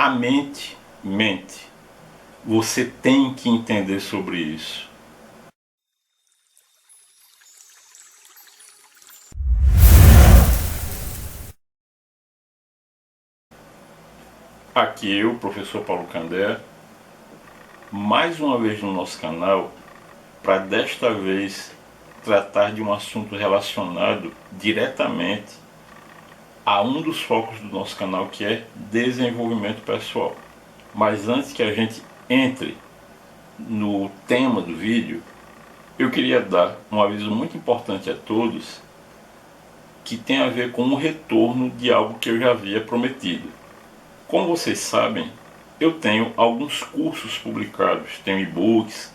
A mente mente. Você tem que entender sobre isso. Aqui eu, professor Paulo Candé, mais uma vez no nosso canal, para desta vez tratar de um assunto relacionado diretamente a um dos focos do nosso canal, que é desenvolvimento pessoal. Mas antes que a gente entre no tema do vídeo, eu queria dar um aviso muito importante a todos, que tem a ver com o retorno de algo que eu já havia prometido. Como vocês sabem, eu tenho alguns cursos publicados, tenho e-books.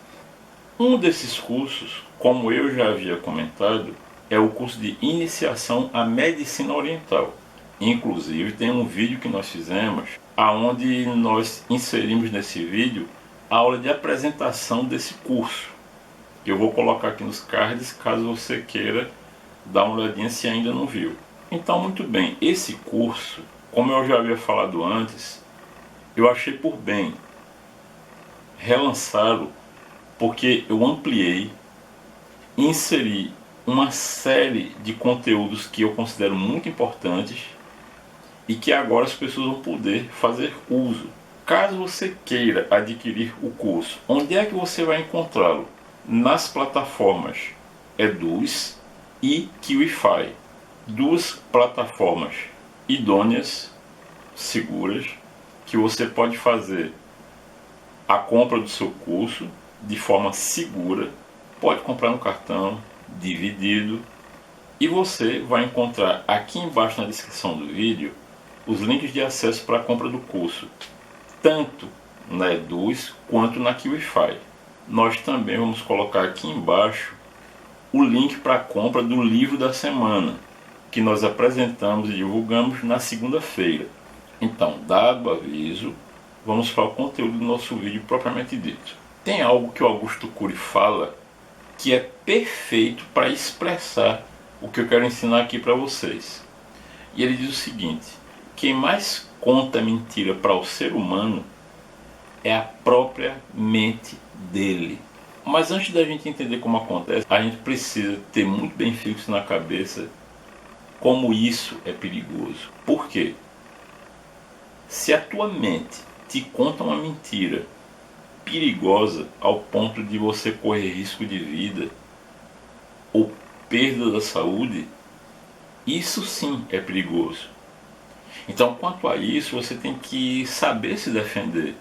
Um desses cursos, como eu já havia comentado, é o curso de iniciação à medicina oriental. Inclusive tem um vídeo que nós fizemos, aonde nós inserimos nesse vídeo a aula de apresentação desse curso, que eu vou colocar aqui nos cards caso você queira dar uma olhadinha se ainda não viu. Então, muito bem, esse curso, como eu já havia falado antes, eu achei por bem relançá-lo, porque eu ampliei, inseri uma série de conteúdos que eu considero muito importantes e que agora as pessoas vão poder fazer uso. Caso você queira adquirir o curso, onde é que você vai encontrá-lo? Nas plataformas Eduz e Kiwify, duas plataformas idôneas, seguras, que você pode fazer a compra do seu curso de forma segura, pode comprar no cartão, dividido, e você vai encontrar aqui embaixo na descrição do vídeo os links de acesso para a compra do curso, tanto na Eduz quanto na Kiwify. Nós também vamos colocar aqui embaixo o link para a compra do livro da semana, que nós apresentamos e divulgamos na segunda-feira. Então, dado o aviso, vamos para o conteúdo do nosso vídeo propriamente dito. Tem algo que o Augusto Cury fala que é perfeito para expressar o que eu quero ensinar aqui para vocês. E ele diz o seguinte: quem mais conta mentira para o ser humano é a própria mente dele. Mas antes da gente entender como acontece, a gente precisa ter muito bem fixo na cabeça como isso é perigoso. Por quê? Se a tua mente te conta uma mentira perigosa ao ponto de você correr risco de vida ou perda da saúde, isso sim é perigoso. Então, quanto a isso, você tem que saber se defender.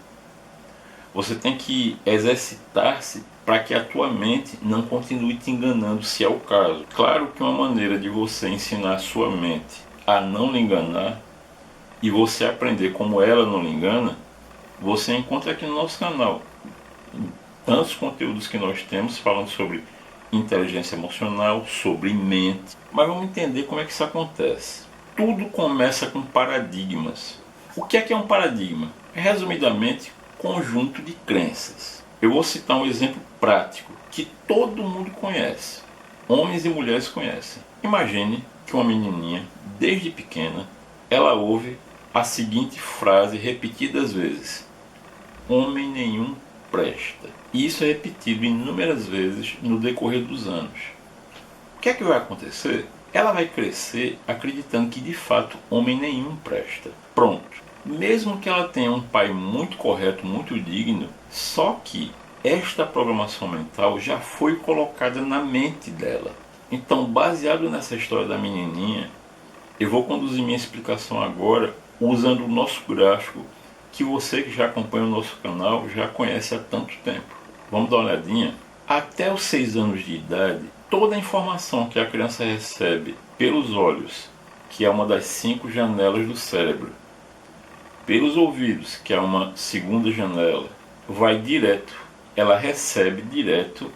Você tem que exercitar-se para que a tua mente não continue te enganando, se é o caso. Claro que uma maneira de você ensinar a sua mente a não lhe enganar e você aprender como ela não lhe engana, você encontra aqui no nosso canal. Tantos conteúdos que nós temos falando sobre inteligência emocional, sobre mente. Mas vamos entender como é que isso acontece. Tudo começa com paradigmas. O que é um paradigma? É, resumidamente, conjunto de crenças. Eu vou citar um exemplo prático que todo mundo conhece. Homens e mulheres conhecem. Imagine que uma menininha, desde pequena, ela ouve a seguinte frase repetidas vezes: homem nenhum presta. E isso é repetido inúmeras vezes no decorrer dos anos. O que é que vai acontecer? Ela vai crescer acreditando que de fato homem nenhum presta. Pronto. Mesmo que ela tenha um pai muito correto, muito digno, só que esta programação mental já foi colocada na mente dela. Então, baseado nessa história da menininha, eu vou conduzir minha explicação agora usando o nosso gráfico, que você que já acompanha o nosso canal já conhece há tanto tempo. Vamos dar uma olhadinha? Até os 6 anos de idade, toda a informação que a criança recebe pelos olhos, que é uma das 5 janelas do cérebro, pelos ouvidos, que é uma segunda janela, vai direto, ela recebe direto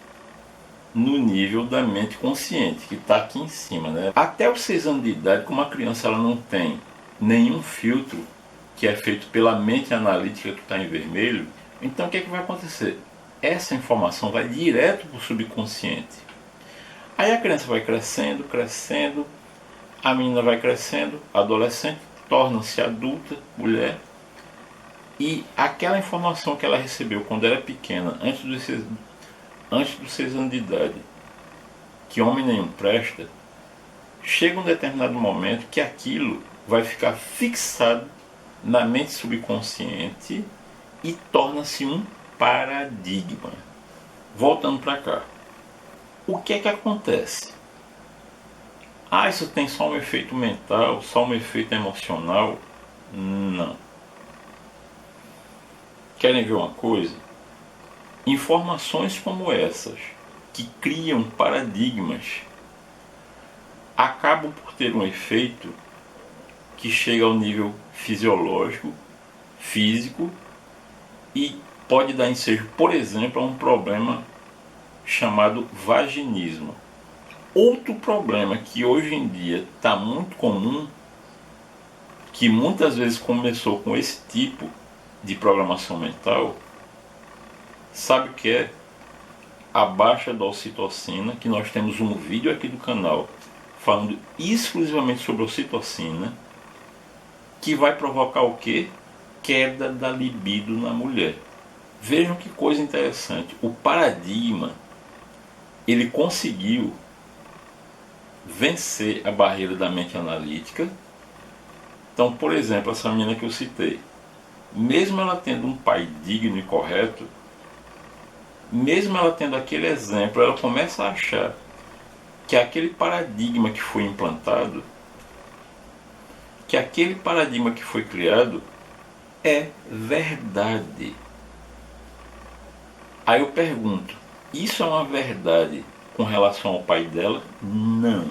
no nível da mente consciente, que está aqui em cima, né? Até os 6 anos de idade, como a criança ela não tem nenhum filtro, que é feito pela mente analítica, que está em vermelho, então o que é que vai acontecer? Essa informação vai direto para o subconsciente. Aí a criança vai crescendo, crescendo, a menina vai crescendo, adolescente, torna-se adulta, mulher, E aquela informação que ela recebeu quando era pequena, antes dos 6 anos de idade, que homem nenhum presta, chega um determinado momento que aquilo vai ficar fixado na mente subconsciente e torna-se um paradigma. Voltando para cá. O que é que acontece? Ah, isso tem só um efeito mental, só um efeito emocional? Não. Querem ver uma coisa? Informações como essas, que criam paradigmas, acabam por ter um efeito que chega ao nível fisiológico, físico, e pode dar ensejo, por exemplo, a um problema chamado vaginismo. Outro problema que hoje em dia está muito comum, que muitas vezes começou com esse tipo de programação mental, sabe o que é? A baixa da ocitocina, que nós temos um vídeo aqui do canal falando exclusivamente sobre ocitocina, que vai provocar o quê? Queda da libido na mulher. Vejam que coisa interessante. O paradigma, ele conseguiu vencer a barreira da mente analítica. Então, por exemplo, essa menina que eu citei, mesmo ela tendo um pai digno e correto, mesmo ela tendo aquele exemplo, ela começa a achar que aquele paradigma que foi implantado, que aquele paradigma que foi criado é verdade. Aí eu pergunto, isso é uma verdade com relação ao pai dela? Não.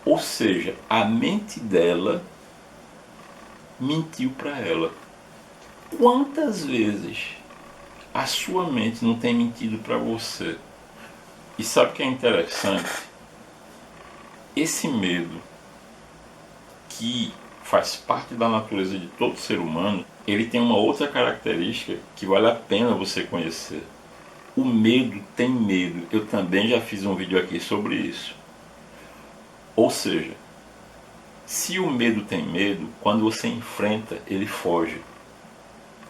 Ou seja, a mente dela mentiu para ela. Quantas vezes a sua mente não tem mentido para você? E sabe o que é interessante? Esse medo, que faz parte da natureza de todo ser humano, ele tem uma outra característica que vale a pena você conhecer. O medo tem medo. Eu também já fiz um vídeo aqui sobre isso. Ou seja, se o medo tem medo, quando você enfrenta, ele foge.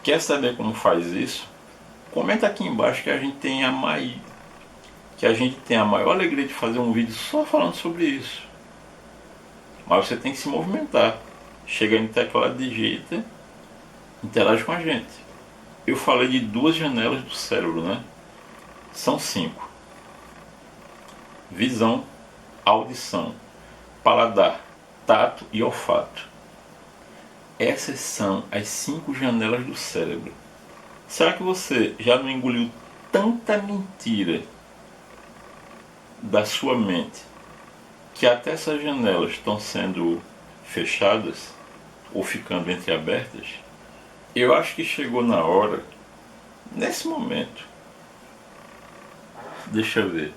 Quer saber como faz isso? Comenta aqui embaixo que a gente tem a maior alegria de fazer um vídeo só falando sobre isso. Mas você tem que se movimentar. Chega no teclado, digita, interage com a gente. Eu falei de 2 janelas do cérebro, né? São 5. Visão, audição, paladar, tato e olfato. Essas são as 5 janelas do cérebro. Será que você já não engoliu tanta mentira da sua mente que até essas janelas estão sendo fechadas ou ficando entreabertas? Eu acho que chegou na hora, nesse momento, deixa eu ver,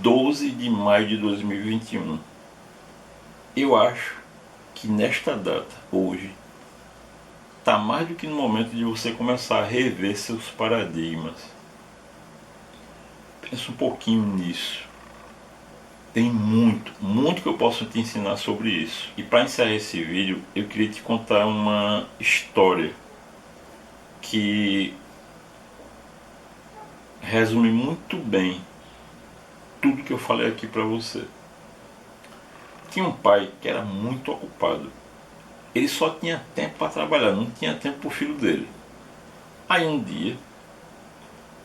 12 de maio de 2021, eu acho que nesta data, hoje, está mais do que no momento de você começar a rever seus paradigmas. Pensa um pouquinho nisso. Tem muito que eu posso te ensinar sobre isso. E para encerrar esse vídeo, eu queria te contar uma história que resume muito bem tudo que eu falei aqui para você. Tinha um pai que era muito ocupado. Ele só tinha tempo para trabalhar, não tinha tempo para o filho dele. Aí um dia,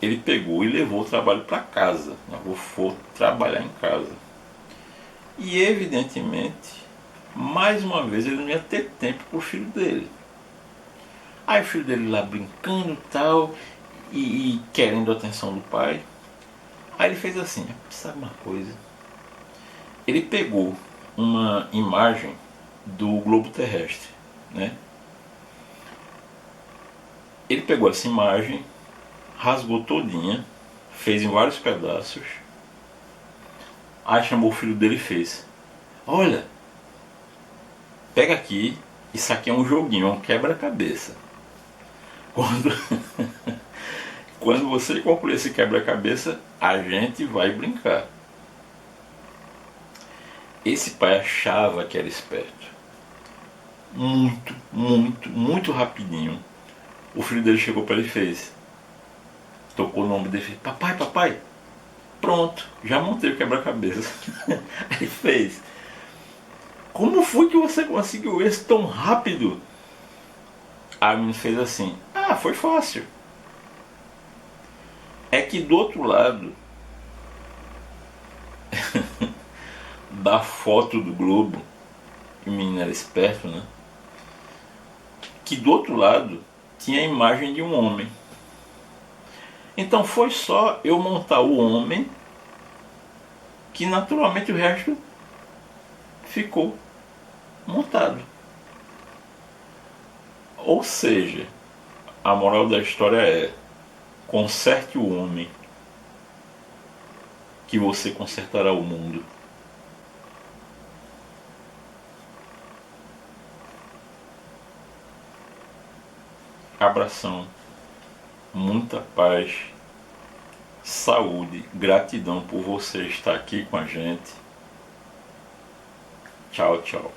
ele pegou e levou o trabalho para casa. Eu vou trabalhar em casa. E evidentemente, mais uma vez, ele não ia ter tempo para o filho dele. Aí o filho dele lá brincando tal, e querendo a atenção do pai. Aí ele fez assim, sabe uma coisa? Ele pegou uma imagem do globo terrestre, né? Ele pegou essa imagem, rasgou todinha, fez em vários pedaços. Aí chamou o filho dele e fez: olha, pega aqui, isso aqui é um joguinho, é um quebra-cabeça. Quando você concluir esse quebra-cabeça, a gente vai brincar. Esse pai achava que era esperto. muito, muito, muito rapidinho, o filho dele chegou para ele e fez. Tocou no ombro dele e fez: papai, papai, pronto, já montei o quebra-cabeça. Ele fez: como foi que você conseguiu isso tão rápido? A menina fez assim: ah, foi fácil. É que do outro lado da foto do globo, que o menino era esperto, né? Que do outro lado tinha a imagem de um homem. Então foi só eu montar o homem que naturalmente o resto ficou montado. Ou seja, a moral da história é: conserte o homem, que você consertará o mundo. Abração, muita paz, saúde, gratidão por você estar aqui com a gente. Tchau, tchau.